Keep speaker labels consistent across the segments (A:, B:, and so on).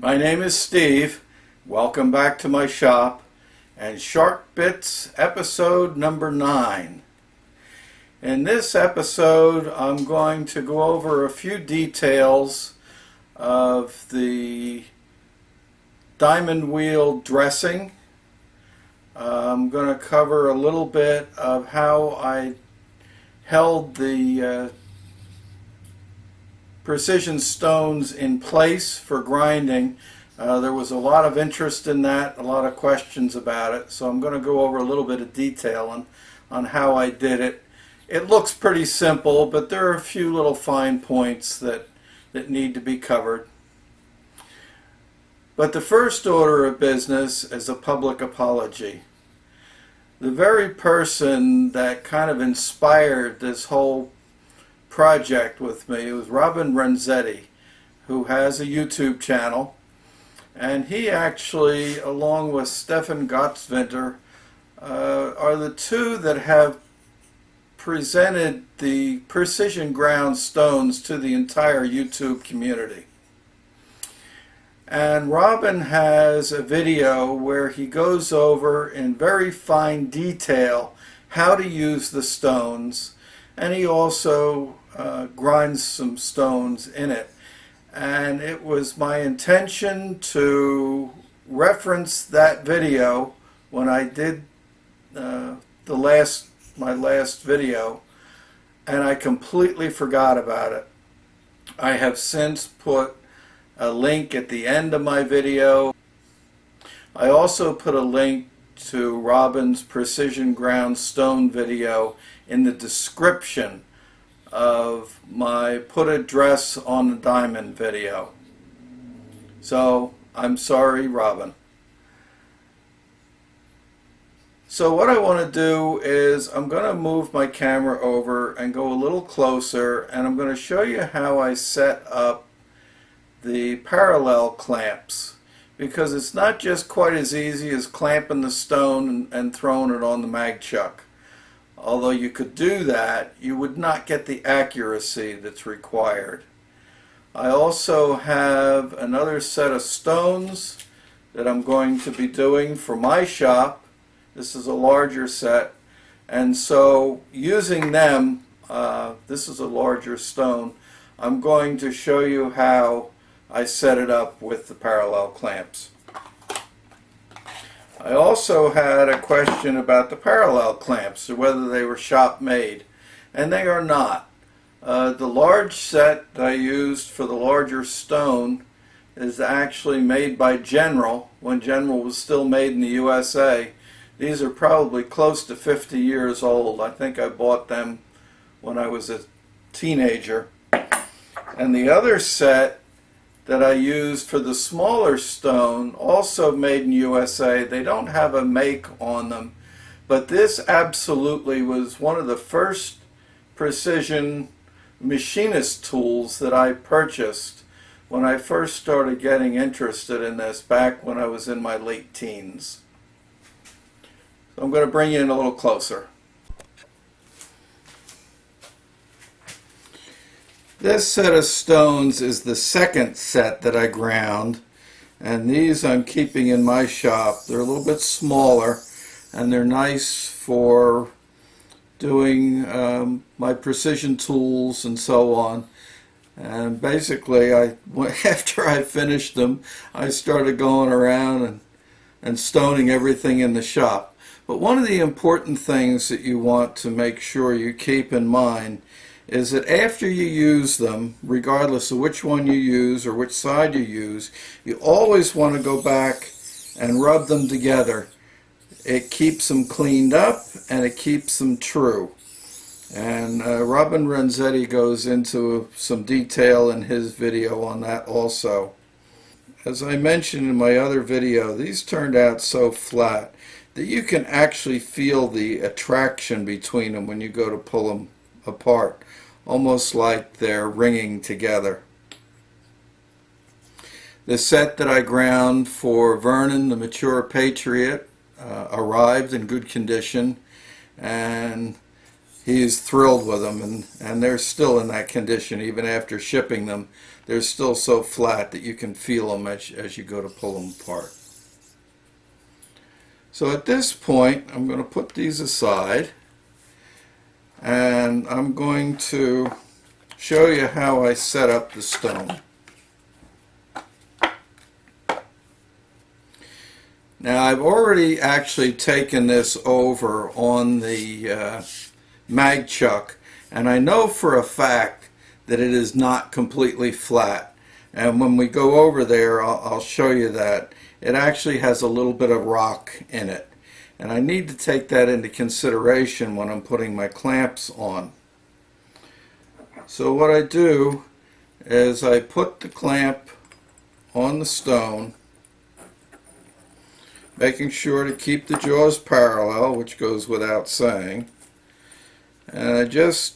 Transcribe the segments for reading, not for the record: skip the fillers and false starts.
A: My name is Steve. Welcome back to my shop and Shark Bits episode number 9. In this episode I'm going to go over a few details of the diamond wheel dressing. I'm going to cover a little bit of how I held the precision stones in place for grinding. There was a lot of interest in that, a lot of questions about it, so I'm going to go over a little bit of detail on how I did it. It looks pretty simple, but there are a few little fine points that need to be covered. But the first order of business is a public apology. The very person that kind of inspired this whole project with me was Renzetti, who has a YouTube channel, and he actually, along with Stefan Gottsvinter, are the two that have presented the precision ground stones to the entire YouTube community. And Robin has a video where he goes over in very fine detail how to use the stones, and he also grinds some stones in it. And it was my intention to reference that video when I did my last video, and I completely forgot about it. I have since put a link at the end of my video. I also put a link to Robin's precision ground stone video in the description of my put a dress on the diamond video. So I'm sorry, Robin. So what I want to do is I'm going to move my camera over and go a little closer, and I'm going to show you how I set up the parallel clamps, because it's not just quite as easy as clamping the stone and throwing it on the mag chuck. Although you could do that, you would not get the accuracy that's required. I also have another set of stones that I'm going to be doing for my shop. This is a larger set, and so using them, this is a larger stone, I'm going to show you how I set it up with the parallel clamps. I also had a question about the parallel clamps, or whether they were shop made, and they are not. The large set that I used for the larger stone is actually made by General, when General was still made in the USA. These are probably close to 50 years old. I think I bought them when I was a teenager. And the other set that I used for the smaller stone, also made in USA, they don't have a make on them, but this absolutely was one of the first precision machinist tools that I purchased when I first started getting interested in this, back when I was in my late teens. So I'm going to bring you in a little closer. This set of stones is the second set that I ground, and these I'm keeping in my shop. They're a little bit smaller, and they're nice for doing my precision tools and so on. And basically, after I finished them, I started going around and stoning everything in the shop. But one of the important things that you want to make sure you keep in mind is that after you use them, regardless of which one you use or which side you use, you always want to go back and rub them together. It keeps them cleaned up and it keeps them true. And Robin Renzetti goes into some detail in his video on that also. As I mentioned in my other video, these turned out so flat that you can actually feel the attraction between them when you go to pull them apart, almost like they're ringing together. The set that I ground for Vernon, the Mature Patriot, arrived in good condition, and he's thrilled with them, and they're still in that condition even after shipping them. They're still so flat that you can feel them as you go to pull them apart. So at this point, I'm going to put these aside, and I'm going to show you how I set up the stone. Now, I've already actually taken this over on the mag chuck, and I know for a fact that it is not completely flat. And when we go over there, I'll show you that it actually has a little bit of rock in it, and I need to take that into consideration when I'm putting my clamps on. So what I do is I put the clamp on the stone, making sure to keep the jaws parallel, which goes without saying, and I just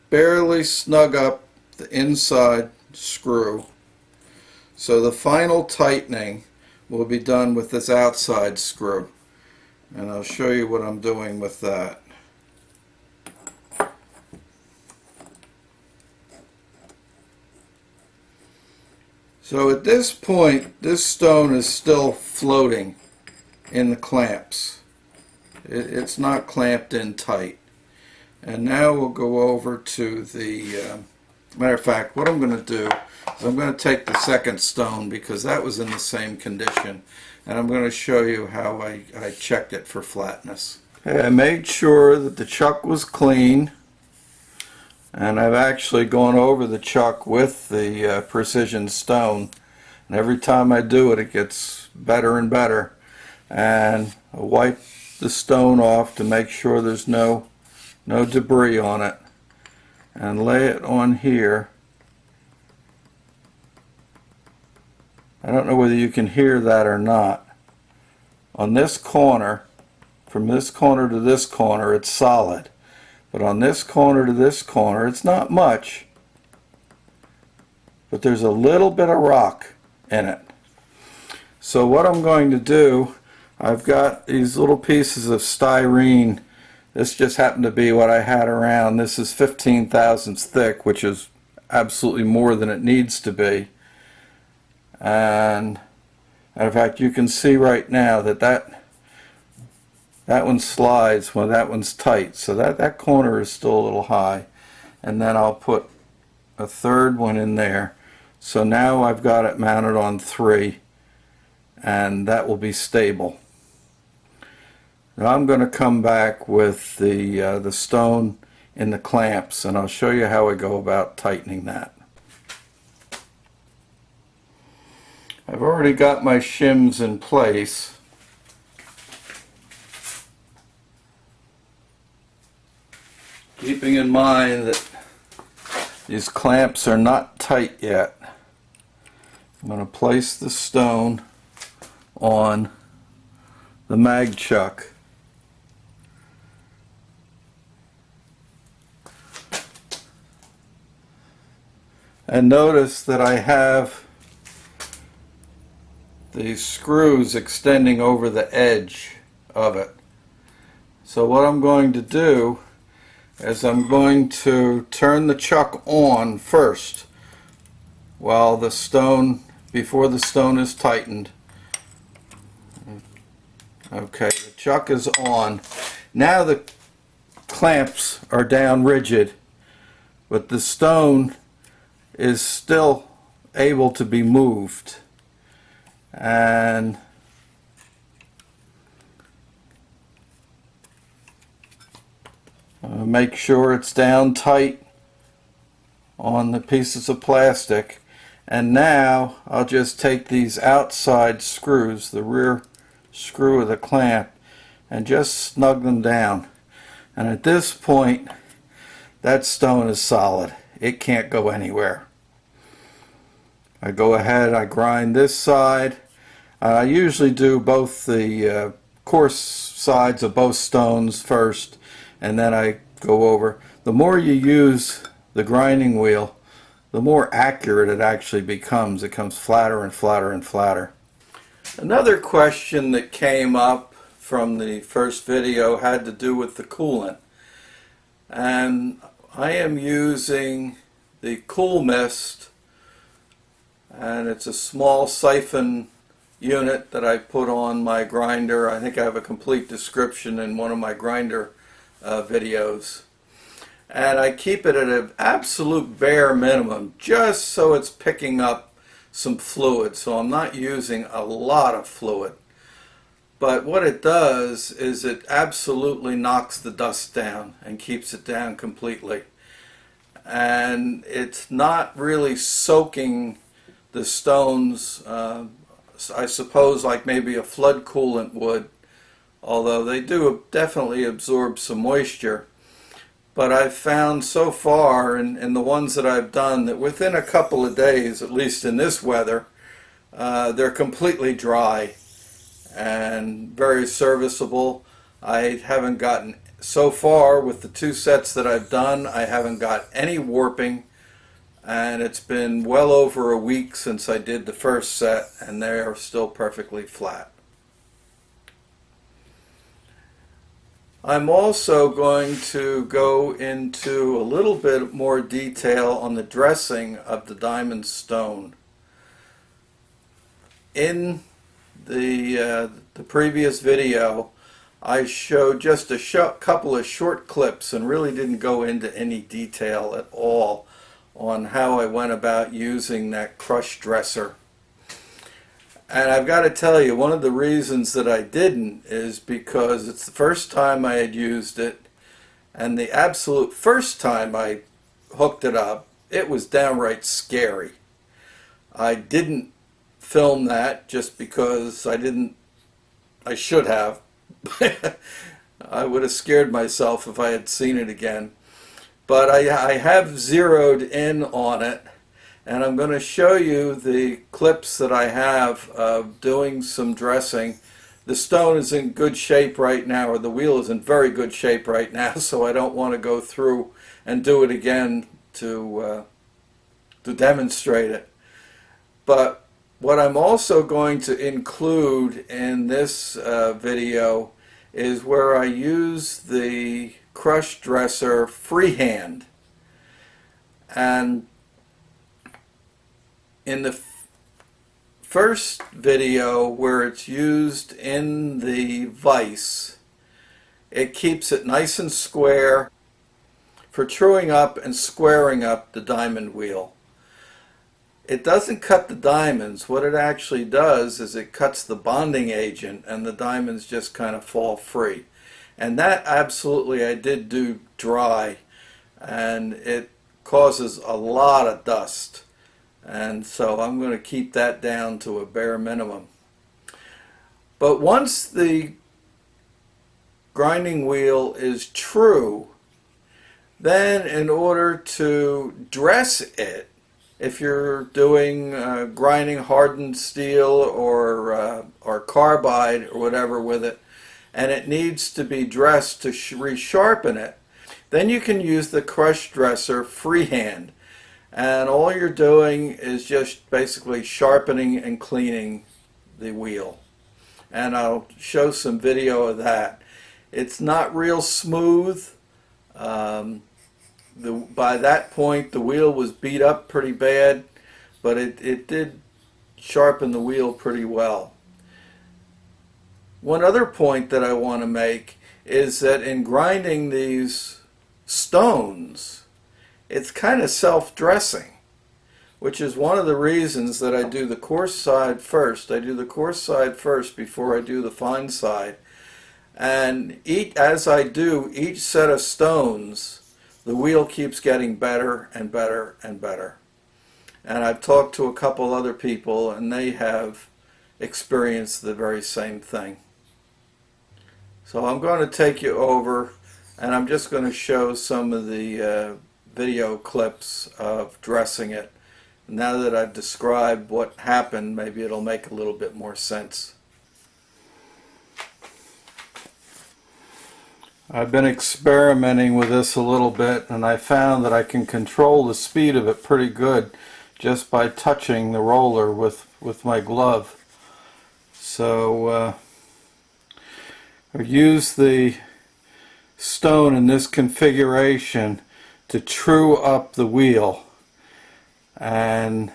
A: barely snug up the inside screw. So the final tightening will be done with this outside screw, and I'll show you what I'm doing with that. So at this point, this stone is still floating in the clamps. It's not clamped in tight. And now we'll go over to the matter of fact, what I'm going to do is I'm going to take the second stone, because that was in the same condition, and I'm going to show you how I checked it for flatness. Okay, I made sure that the chuck was clean, and I've actually gone over the chuck with the precision stone, and every time I do it, it gets better and better. And I wipe the stone off to make sure there's no debris on it, and lay it on here. I don't know whether you can hear that or not. On this corner, from this corner to this corner, it's solid, but on this corner to this corner, it's not much, but there's a little bit of rock in it. So what I'm going to do, I've got these little pieces of styrene. This just happened to be what I had around. This is 15 thousandths thick, which is absolutely more than it needs to be. And in fact, you can see right now that that one slides when that one's tight. So that corner is still a little high. And then I'll put a third one in there. So now I've got it mounted on 3, and that will be stable. Now I'm going to come back with the stone in the clamps, and I'll show you how I go about tightening that. I've already got my shims in place. Keeping in mind that these clamps are not tight yet, I'm going to place the stone on the mag chuck. And notice that I have these screws extending over the edge of it. So what I'm going to do is I'm going to turn the chuck on first while the stone, before the stone is tightened. Okay, the chuck is on. Now the clamps are down rigid, but the stone is still able to be moved. And make sure it's down tight on the pieces of plastic. And now I'll just take these outside screws, the rear screw of the clamp, and just snug them down. And at this point, that stone is solid. It can't go anywhere. I go ahead, I grind this side. I usually do both the coarse sides of both stones first, and then I go over. The more you use the grinding wheel, the more accurate it actually becomes. It comes flatter and flatter and flatter. Another question that came up from the first video had to do with the coolant. And I am using the Cool Mist, and it's a small siphon unit that I put on my grinder. I think I have a complete description in one of my grinder videos. And I keep it at an absolute bare minimum just so it's picking up some fluid. So I'm not using a lot of fluid. But what it does is it absolutely knocks the dust down and keeps it down completely. And it's not really soaking the stones, I suppose, like maybe a flood coolant would, although they do definitely absorb some moisture. But I've found so far in the ones that I've done that within a couple of days, at least in this weather, they're completely dry and very serviceable. I haven't gotten, so far with the 2 sets that I've done, I haven't got any warping, and it's been well over a week since I did the first set, and they are still perfectly flat. I'm also going to go into a little bit more detail on the dressing of the diamond stone. In the previous video, I showed just a couple of short clips and really didn't go into any detail at all on how I went about using that crush dresser. And I've got to tell you, one of the reasons that I didn't is because it's the first time I had used it, and the absolute first time I hooked it up, it was downright scary. I didn't film that just because I should have. I would have scared myself if I had seen it again. But I have zeroed in on it, and I'm going to show you the clips that I have of doing some dressing. The stone is in good shape right now, or the wheel is in very good shape right now, so I don't want to go through and do it again to demonstrate it. But what I'm also going to include in this video is where I use the crush dresser freehand. And in the first video where it's used in the vise, it keeps it nice and square for truing up and squaring up the diamond wheel. It doesn't cut the diamonds. What it actually does is it cuts the bonding agent, and the diamonds just kind of fall free. And that absolutely I did do dry, and it causes a lot of dust. And so I'm going to keep that down to a bare minimum. But once the grinding wheel is true, then in order to dress it, if you're doing grinding hardened steel or carbide or whatever with it, and it needs to be dressed to resharpen it, then you can use the crush dresser freehand. And all you're doing is just basically sharpening and cleaning the wheel. And I'll show some video of that. It's not real smooth. By that point the wheel was beat up pretty bad, but it did sharpen the wheel pretty well. One other point that I want to make is that in grinding these stones, it's kind of self-dressing, which is one of the reasons that I do the coarse side first. I do the coarse side first before I do the fine side. And as I do each set of stones, the wheel keeps getting better and better and better. And I've talked to a couple other people, and they have experienced the very same thing. So I'm going to take you over, and I'm just going to show some of the video clips of dressing it. Now that I've described what happened, maybe it'll make a little bit more sense. I've been experimenting with this a little bit, and I found that I can control the speed of it pretty good just by touching the roller with my glove. So I use the stone in this configuration to true up the wheel, and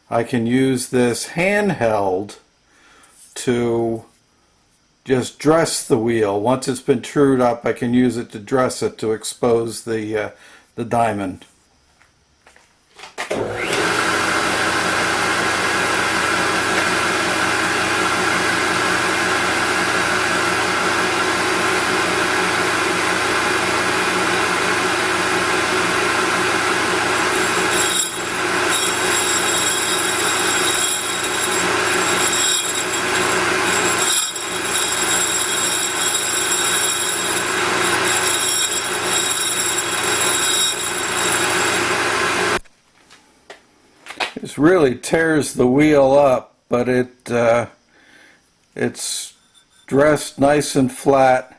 A: I can use this handheld to just dress the wheel. Once it's been trued up, I can use it to dress it to expose the diamond. This really tears the wheel up, but it's dressed nice and flat,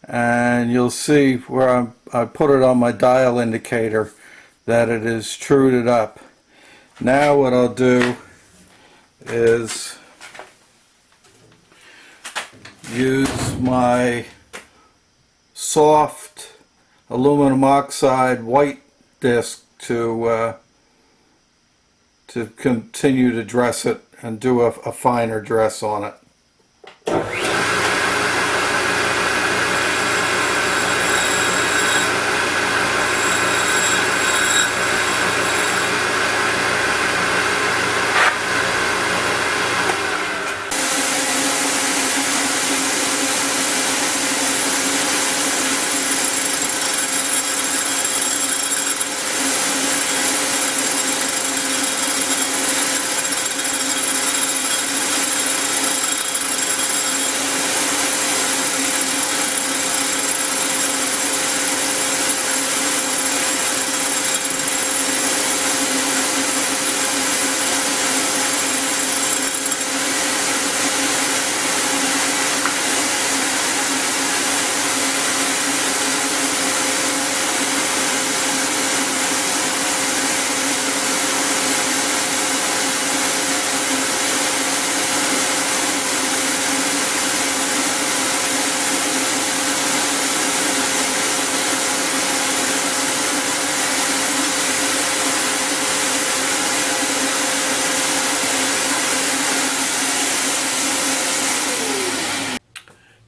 A: and you'll see where I put it on my dial indicator that it is trued up. Now what I'll do is use my soft aluminum oxide white disc to continue to dress it and do a finer dress on it.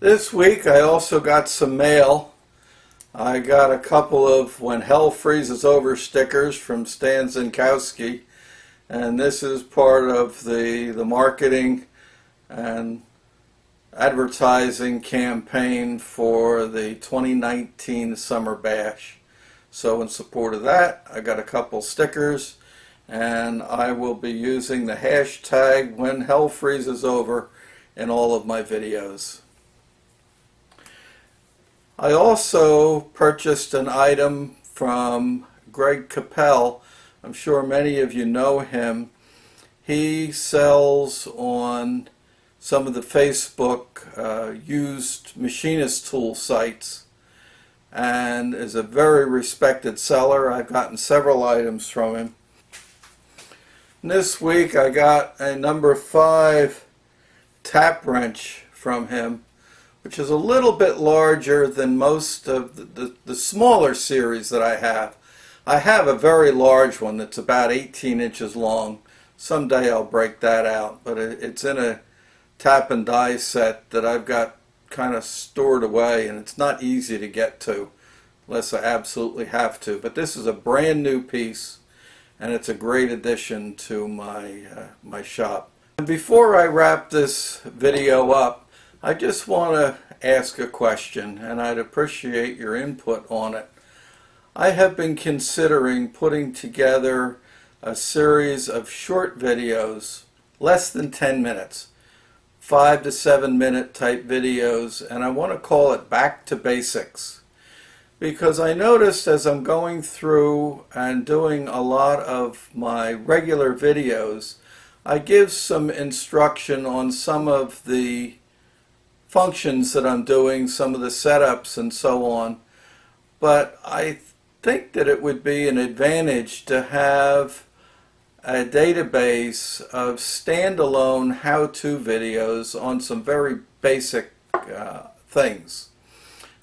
A: This week I also got some mail. I got a couple of When Hell Freezes Over stickers from Stan Zinkowski, and this is part of the marketing and advertising campaign for the 2019 Summer Bash. So in support of that, I got a couple stickers, and I will be using the hashtag When Hell Freezes Over in all of my videos. I also purchased an item from Greg Capel. I'm sure many of you know him. He sells on some of the Facebook used machinist tool sites and is a very respected seller. I've gotten several items from him. And this week I got a number 5 tap wrench from him, which is a little bit larger than most of the smaller series that I have. I have a very large one that's about 18 inches long. Someday I'll break that out, but it's in a tap and die set that I've got kind of stored away, and it's not easy to get to unless I absolutely have to. But this is a brand new piece, and it's a great addition to my shop. And before I wrap this video up, I just want to ask a question, and I'd appreciate your input on it. I have been considering putting together a series of short videos, less than 10 minutes, 5 to 7 minute type videos, and I want to call it Back to Basics. Because I noticed as I'm going through and doing a lot of my regular videos, I give some instruction on some of the functions that I'm doing, some of the setups and so on, but I think that it would be an advantage to have a database of standalone how-to videos on some very basic things.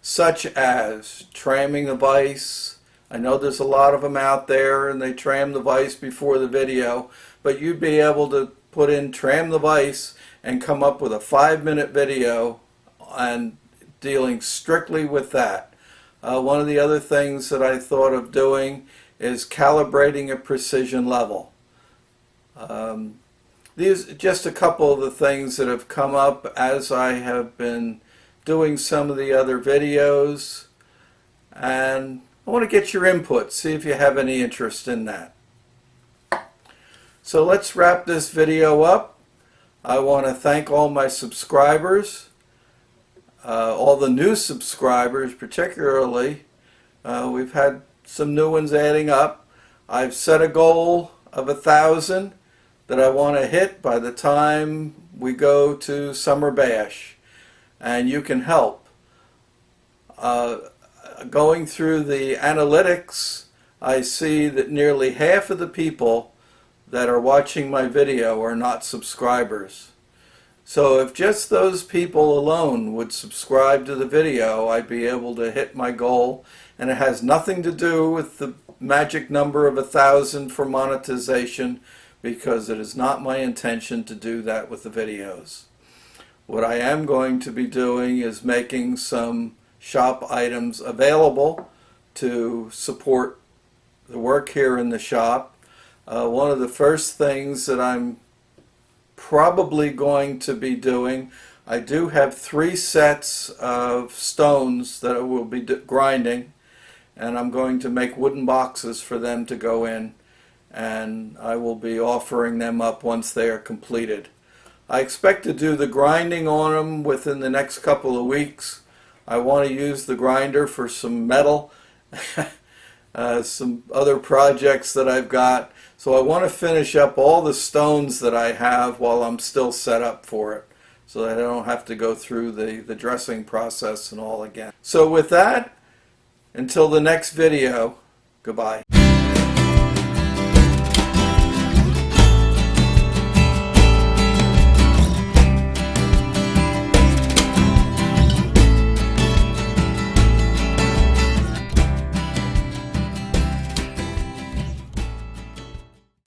A: such as tramming the vise. I know there's a lot of them out there and they tram the vise before the video, but you'd be able to put in tram the vise and come up with a 5-minute video and dealing strictly with that. One of the other things that I thought of doing is calibrating a precision level. These are just a couple of the things that have come up as I have been doing some of the other videos, and I want to get your input, see if you have any interest in that. So let's wrap this video up. I want to thank all my subscribers, all the new subscribers particularly. We've had some new ones adding up. I've set a goal of 1,000 that I want to hit by the time we go to Summer Bash, and you can help. Going through the analytics, I see that nearly half of the people that are watching my video are not subscribers. So if just those people alone would subscribe to the video, I'd be able to hit my goal, and it has nothing to do with the magic number of 1,000 for monetization, because it is not my intention to do that with the videos. What I am going to be doing is making some shop items available to support the work here in the shop. One of the first things that I'm probably going to be doing, I do have 3 sets of stones that I will be grinding, and I'm going to make wooden boxes for them to go in, and I will be offering them up once they are completed. I expect to do the grinding on them within the next couple of weeks. I want to use the grinder for some metal, some other projects that I've got. So I want to finish up all the stones that I have while I'm still set up for it, so that I don't have to go through the dressing process and all again. So with that, until the next video, goodbye.